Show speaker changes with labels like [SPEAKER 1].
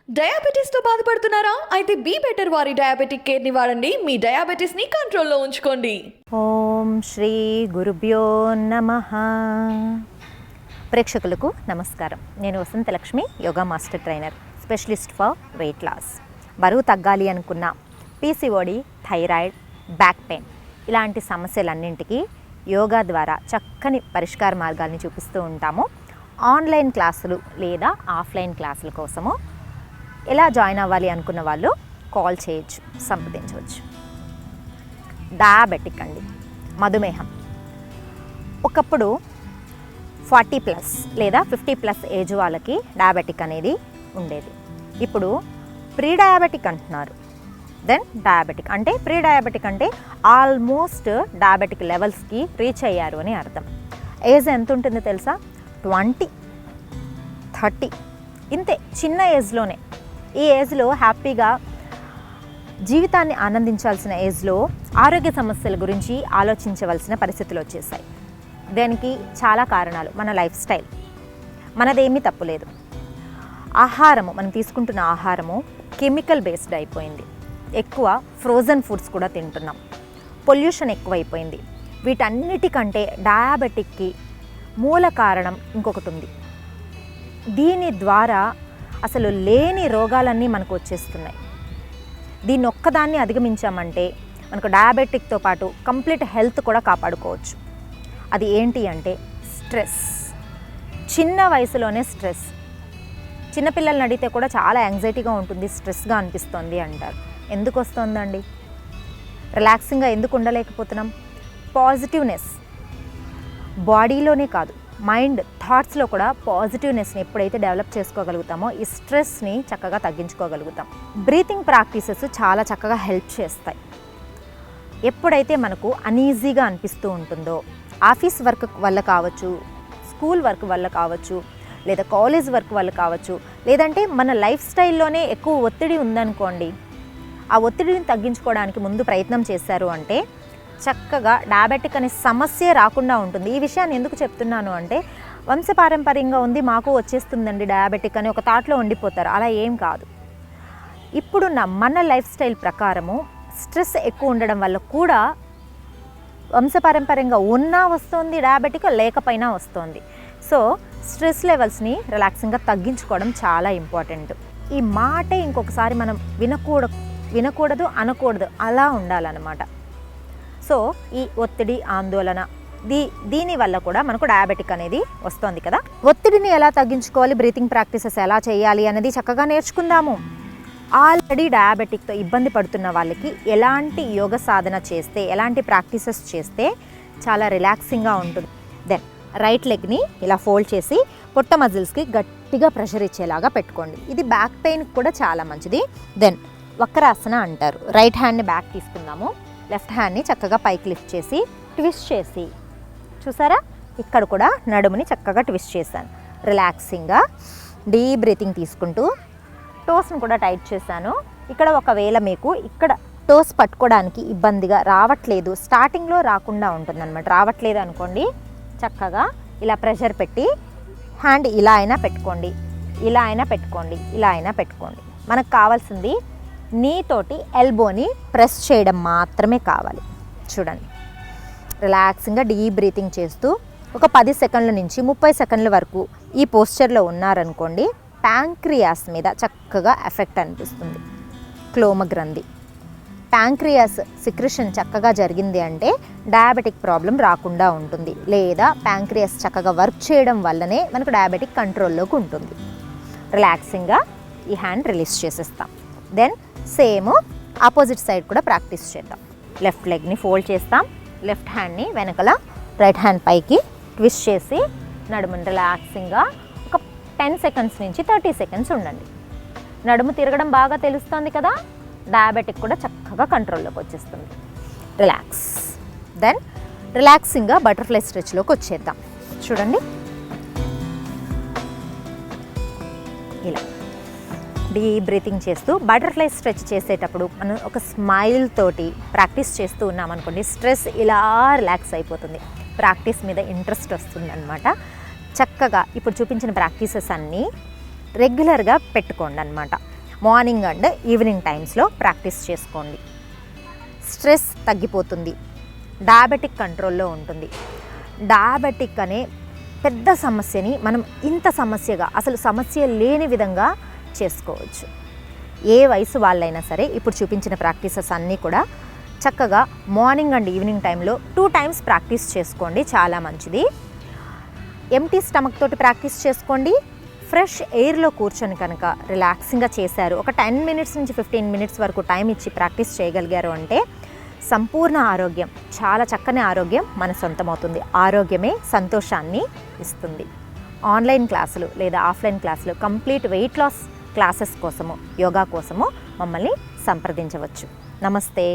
[SPEAKER 1] డయాబెటీస్తో బాధపడుతున్నారా? అయితే be better వారి డయాబెటిక్ కేర్ని వాడండి. మీ డయాబెటీస్ని కంట్రోల్లో ఉంచుకోండి.
[SPEAKER 2] ఓం శ్రీ గురుభ్యో నమః. ప్రేక్షకులకు నమస్కారం. నేను Vasanthalakshmi, yoga master trainer, specialist for weight loss. బరువు తగ్గాలి అనుకున్న పీసీఓడి, థైరాయిడ్, బ్యాక్ పెయిన్ ఇలాంటి సమస్యలన్నింటికి యోగా ద్వారా చక్కని పరిష్కార మార్గాల్ని చూపిస్తూ ఉంటాము. ఆన్లైన్ క్లాసులు లేదా ఆఫ్లైన్ క్లాసుల కోసము ఎలా జాయిన్ అవ్వాలి అనుకున్న వాళ్ళు కాల్ చేయొచ్చు, సంప్రదించవచ్చు. డయాబెటిక్ అండి, మధుమేహం. ఒకప్పుడు 40+ లేదా 50+ ఏజ్ వాళ్ళకి డయాబెటిక్ అనేది ఉండేది. ఇప్పుడు ప్రీ డయాబెటిక్ అంటున్నారు. దెన్ డయాబెటిక్ అంటే, ప్రీ డయాబెటిక్ అంటే ఆల్మోస్ట్ డయాబెటిక్ లెవెల్స్కి రీచ్ అయ్యారు అని అర్థం. ఏజ్ ఎంత ఉంటుంది తెలుసా? 20, 30 ఇంతే, చిన్న ఏజ్లోనే. ఈ ఏజ్లో హ్యాపీగా జీవితాన్ని ఆనందించాల్సిన ఏజ్లో ఆరోగ్య సమస్యల గురించి ఆలోచించవలసిన పరిస్థితులు వచ్చేసాయి. దానికి చాలా కారణాలు. మన లైఫ్ స్టైల్, మనదేమీ తప్పులేదు. ఆహారము, మనం తీసుకుంటున్న ఆహారము కెమికల్ బేస్డ్ అయిపోయింది. ఎక్కువ ఫ్రోజన్ ఫుడ్స్ కూడా తింటున్నాం. పొల్యూషన్ ఎక్కువైపోయింది. వీటన్నిటికంటే డయాబెటిక్కి మూల కారణం ఇంకొకటి ఉంది. దీని ద్వారా అసలు లేని రోగాలన్నీ మనకు వచ్చేస్తున్నాయి. దీన్ని ఒక్కదాన్ని అధిగమించామంటే మనకు డయాబెటిక్తో పాటు కంప్లీట్ హెల్త్ కూడా కాపాడుకోవచ్చు. అది ఏంటి అంటే స్ట్రెస్. చిన్న వయసులోనే స్ట్రెస్. చిన్నపిల్లల్ని అడిగితే కూడా చాలా యాంగ్జైటీగా ఉంటుంది, స్ట్రెస్గా అనిపిస్తుంది అంటారు. ఎందుకు వస్తుందండి? రిలాక్సింగ్గా ఎందుకు ఉండలేకపోతున్నాం? పాజిటివ్నెస్ బాడీలోనే కాదు, మైండ్, థాట్స్లో కూడా పాజిటివ్నెస్ని ఎప్పుడైతే డెవలప్ చేసుకోగలుగుతామో ఈ స్ట్రెస్ని చక్కగా తగ్గించుకోగలుగుతాం. బ్రీతింగ్ ప్రాక్టీసెస్ చాలా చక్కగా హెల్ప్ చేస్తాయి. ఎప్పుడైతే మనకు అనీజీగా అనిపిస్తూ ఉంటుందో, ఆఫీస్ వర్క్ వల్ల కావచ్చు, స్కూల్ వర్క్ వల్ల కావచ్చు, లేదా కాలేజ్ వర్క్ వల్ల కావచ్చు, లేదంటే మన లైఫ్ స్టైల్లోనే ఎక్కువ ఒత్తిడి ఉందనుకోండి, ఆ ఒత్తిడిని తగ్గించుకోవడానికి ముందు ప్రయత్నం చేశారు అంటే చక్కగా డయాబెటిక్ అనే సమస్య రాకుండా ఉంటుంది. ఈ విషయాన్ని ఎందుకు చెప్తున్నాను అంటే, వంశపారంపర్యంగా ఉంది, మాకు వచ్చేస్తుందండి డయాబెటిక్ అని ఒక థాట్లో ఉండిపోతారు. అలా ఏం కాదు. ఇప్పుడున్న మన లైఫ్ స్టైల్ ప్రకారము స్ట్రెస్ ఎక్కువ ఉండడం వల్ల కూడా వంశపారంపర్యంగా ఉన్నా వస్తుంది డయాబెటిక్, లేకపోయినా వస్తుంది. సో స్ట్రెస్ లెవెల్స్ని రిలాక్సింగ్గా తగ్గించుకోవడం చాలా ఇంపార్టెంట్. ఈ మాటే ఇంకొకసారి మనం వినకూడదు, అనకూడదు, అలా ఉండాలన్నమాట. సో ఈ ఒత్తిడి, ఆందోళన దీని వల్ల కూడా మనకు డయాబెటిక్ అనేది వస్తుంది కదా. ఒత్తిడిని ఎలా తగ్గించుకోవాలి, బ్రీతింగ్ ప్రాక్టీసెస్ ఎలా చేయాలి అనేది చక్కగా నేర్చుకుందాము. ఆల్రెడీ డయాబెటిక్తో ఇబ్బంది పడుతున్న వాళ్ళకి ఎలాంటి యోగ సాధన చేస్తే, ఎలాంటి ప్రాక్టీసెస్ చేస్తే చాలా రిలాక్సింగ్గా ఉంటుంది. దెన్ రైట్ లెగ్ని ఇలా ఫోల్డ్ చేసి పొట్ట మజిల్స్కి గట్టిగా ప్రెషర్ ఇచ్చేలాగా పెట్టుకోండి. ఇది బ్యాక్ పెయిన్కి కూడా చాలా మంచిది. దెన్ వక్రాసన అంటారు. రైట్ హ్యాండ్ని బ్యాక్ తీసుకుందాము, లెఫ్ట్ హ్యాండ్ని చక్కగా పైకి లిఫ్ట్ చేసి ట్విస్ట్ చేసి, చూసారా, ఇక్కడ కూడా నడుముని చక్కగా ట్విస్ట్ చేశాను. రిలాక్సింగ్గా డీప్ బ్రీతింగ్ తీసుకుంటూ టోస్ని కూడా టైట్ చేశాను. ఇక్కడ ఒకవేళ మీకు ఇక్కడ టోస్ పట్టుకోవడానికి ఇబ్బందిగా రావట్లేదు, స్టార్టింగ్లో రాకుండా ఉంటుందన్నమాట. రావట్లేదు అనుకోండి, చక్కగా ఇలా ప్రెషర్ పెట్టి హ్యాండ్ ఇలా అయినా పెట్టుకోండి, ఇలా అయినా పెట్టుకోండి, ఇలా అయినా పెట్టుకోండి. మనకు కావాల్సింది నీతోటి ఎల్బోని ప్రెస్ చేయడం మాత్రమే కావాలి. చూడండి, రిలాక్సింగ్గా డీప్ బ్రీతింగ్ చేస్తూ ఒక 10 సెకండ్ల నుంచి 30 సెకండ్ల వరకు ఈ పోస్చర్లో ఉన్నారనుకోండి, ప్యాంక్రియాస్ మీద చక్కగా ఎఫెక్ట్ అనిపిస్తుంది. క్లోమ గ్రంథి, ప్యాంక్రియాస్ సిక్రెషన్ చక్కగా జరిగింది అంటే డయాబెటిక్ ప్రాబ్లం రాకుండా ఉంటుంది. లేదా ప్యాంక్రియాస్ చక్కగా వర్క్ చేయడం వల్లనే మనకు డయాబెటిక్ కంట్రోల్లోకి ఉంటుంది. రిలాక్సింగ్గా ఈ హ్యాండ్ రిలీజ్ చేసేస్తాం. దెన్ సేమ్ ఆపోజిట్ సైడ్ కూడా ప్రాక్టీస్ చేద్దాం. లెఫ్ట్ లెగ్ని ఫోల్డ్ చేస్తాం, లెఫ్ట్ హ్యాండ్ని వెనకల, రైట్ హ్యాండ్ పైకి ట్విస్ట్ చేసి నడుముని రిలాక్సింగ్గా ఒక 10 సెకండ్స్ నుంచి 30 సెకండ్స్ ఉండండి. నడుము తిరగడం బాగా తెలుస్తుంది కదా, డయాబెటిక్ కూడా చక్కగా కంట్రోల్లోకి వచ్చేస్తుంది. రిలాక్స్. దెన్ రిలాక్సింగ్గా బటర్ఫ్లై స్ట్రెచ్లోకి వచ్చేద్దాం. చూడండి, ఇలా డీప్ బ్రీతింగ్ చేస్తూ బటర్ఫ్లై స్ట్రెచ్ చేసేటప్పుడు మనం ఒక స్మైల్ తోటి ప్రాక్టీస్ చేస్తూ ఉన్నామనుకోండి, స్ట్రెస్ ఇలా రిలాక్స్ అయిపోతుంది. ప్రాక్టీస్ మీద ఇంట్రెస్ట్ వస్తుంది అన్నమాట. చక్కగా ఇప్పుడు చూపించిన ప్రాక్టీసెస్ అన్నీ రెగ్యులర్గా పెట్టుకోండి అనమాట. మార్నింగ్ అండ్ ఈవినింగ్ టైమ్స్లో ప్రాక్టీస్ చేసుకోండి. స్ట్రెస్ తగ్గిపోతుంది, డయాబెటిక్ కంట్రోల్లో ఉంటుంది. డయాబెటిక్ అనే పెద్ద సమస్యని మనం ఇంత సమస్యగా, అసలు సమస్య లేని విధంగా చేసుకోవచ్చు. ఏ వయసు వాళ్ళైనా సరే ఇప్పుడు చూపించిన ప్రాక్టీసెస్ అన్నీ కూడా చక్కగా మార్నింగ్ అండ్ ఈవినింగ్ టైంలో 2 times ప్రాక్టీస్ చేసుకోండి, చాలా మంచిది. ఎంటీ స్టమక్ తోటి ప్రాక్టీస్ చేసుకోండి. ఫ్రెష్ ఎయిర్లో కూర్చొని కనుక రిలాక్సింగ్గా చేశారు, ఒక 10 minutes నుంచి 15 minutes వరకు టైం ఇచ్చి ప్రాక్టీస్ చేయగలిగారు అంటే సంపూర్ణ ఆరోగ్యం, చాలా చక్కని ఆరోగ్యం మన సొంతమవుతుంది. ఆరోగ్యమే సంతోషాన్ని ఇస్తుంది. ఆన్లైన్ క్లాసులు లేదా ఆఫ్లైన్ క్లాసులు, కంప్లీట్ వెయిట్ లాస్ క్లాసెస్ కోసము, యోగా కోసము మమ్మల్ని సంప్రదించవచ్చు. నమస్తే.